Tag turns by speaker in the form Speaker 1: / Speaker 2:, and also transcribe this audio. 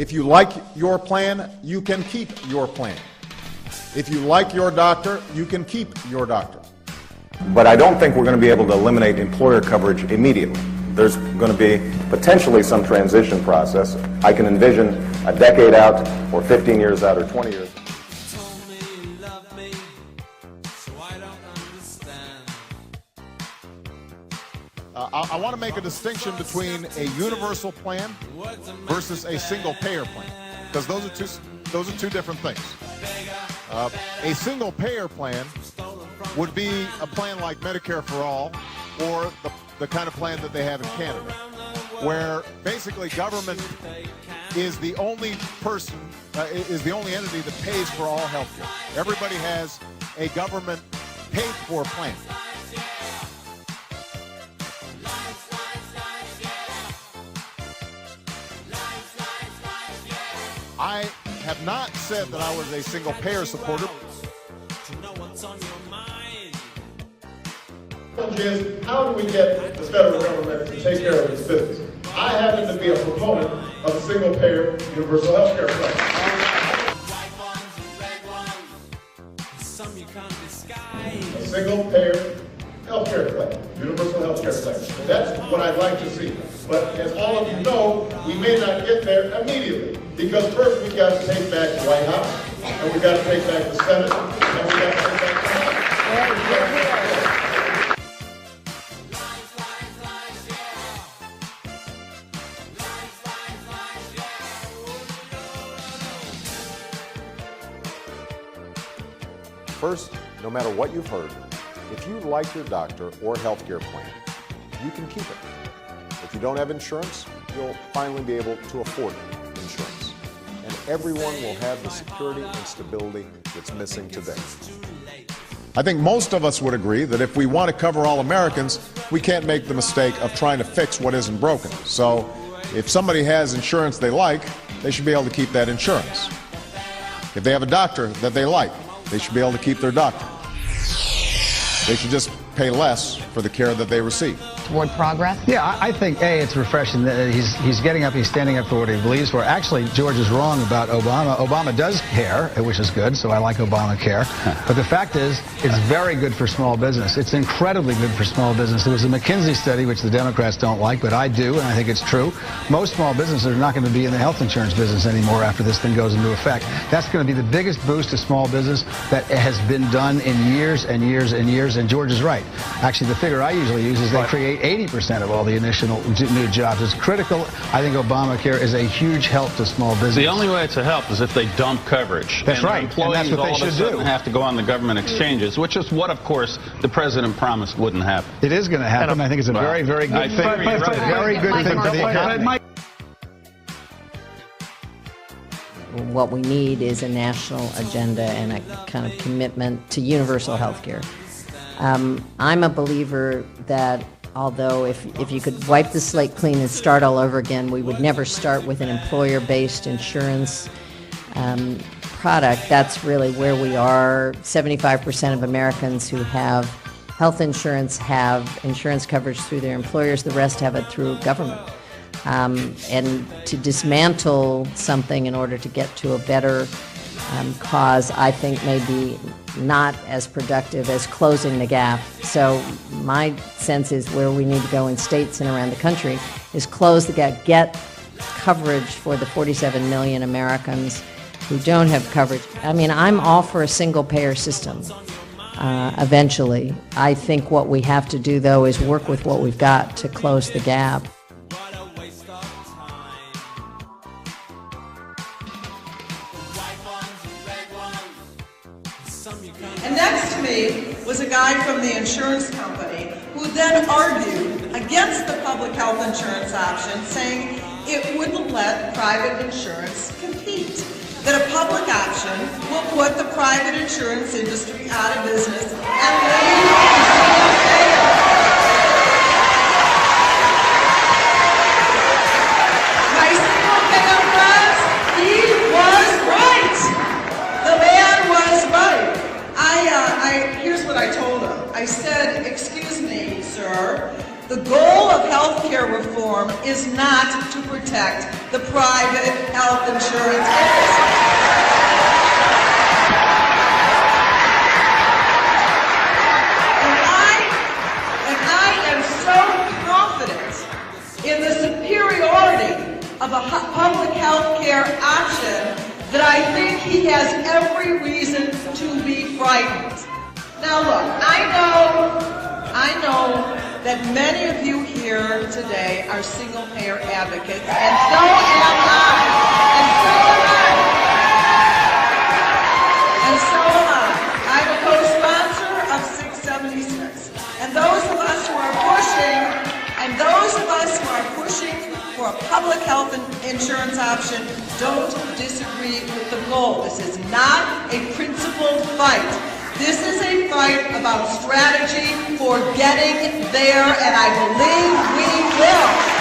Speaker 1: If you like your plan, you can keep your plan. If you like your doctor, you can keep your doctor.
Speaker 2: But I don't think we're going to be able to eliminate employer coverage immediately. There's going to be potentially some transition process. I can envision a decade out, or 15 years out, or 20 years.
Speaker 1: I want to make a distinction between a universal plan versus a single payer plan, because those are two different things. A single payer plan would be a plan like Medicare for All, or the kind of plan that they have in Canada, where basically government is the only person, is the only entity that pays for all health care. Everybody has a government paid for plan. I have not said that I was a single payer supporter.
Speaker 3: Is how do we get the federal government to take care of its business? I happen to be a proponent of a single payer universal health care plan. A single payer health care plan, universal health care plan. That's what I'd like to see. But as all of you know, we may not get there immediately, because first we've got to take back the White House, and we've got to take back the Senate, and we've got to take back the House.
Speaker 1: First, no matter what you've heard, if you like your doctor or healthcare plan, you can keep it. If you don't have insurance, you'll finally be able to afford insurance. And everyone will have the security and stability that's missing today. I think most of us would agree that if we want to cover all Americans, we can't make the mistake of trying to fix what isn't broken. So if somebody has insurance they like, they should be able to keep that insurance. If they have a doctor that they like, they should be able to keep their doctor. They should just pay less for the care that they receive.
Speaker 4: Toward progress?
Speaker 5: Yeah, I think, A, it's refreshing that he's getting up, he's standing up for what he believes for. Actually, George is wrong about Obama. Obama does care, which is good, so I like Obamacare. But the fact is, it's very good for small business. It's incredibly good for small business. There was a McKinsey study, which the Democrats don't like, but I do, and I think it's true. Most small businesses are not going to be in the health insurance business anymore after this thing goes into effect. That's going to be the biggest boost to small business that has been done in years and years and years, and George is right. Actually, the figure I usually use is they create 80% of all the initial new jobs. It's critical. I think Obamacare is a huge help to small business.
Speaker 6: The only way it's a help is if they dump coverage.
Speaker 5: That's right.
Speaker 6: Employees
Speaker 5: and that's what they should do.
Speaker 6: Have to go on the government exchanges, which is what, of course, the president promised wouldn't happen.
Speaker 5: It is going to happen. I think it's a very, very good thing. Very good thing for the economy.
Speaker 4: What we need is a national agenda and a kind of commitment to universal health care. I'm a believer that although if you could wipe the slate clean and start all over again, we would never start with an employer-based insurance product. That's really where we are. 75% of Americans who have health insurance have insurance coverage through their employers. The rest have it through government. And to dismantle something in order to get to a better cause, I think may be not as productive as closing the gap. So my sense is where we need to go in states and around the country is close the gap, get coverage for the 47 million Americans who don't have coverage. I mean, I'm all for a single payer system eventually. I think what we have to do, though, is work with what we've got to close the gap.
Speaker 7: And next to me was a guy from the insurance company who then argued against the public health insurance option, saying it wouldn't let private insurance compete, that a public option will put the private insurance industry out of business and leave the payer. My single payer friends, he was right. The man was right. Here's what I told him. I said, excuse me, sir, The goal of health care reform is not to protect the private health insurance industry. In the superiority of a public health care option that I think he has every reason to be frightened. Now look, I know that many of you here today are single-payer advocates, and so am I. And so am I. And so am I. I'm a co-sponsor of 676. And those of us who are pushing for a public health insurance option don't disagree with the goal. This is not a principled fight. This is a fight about strategy for getting there, and I believe we will.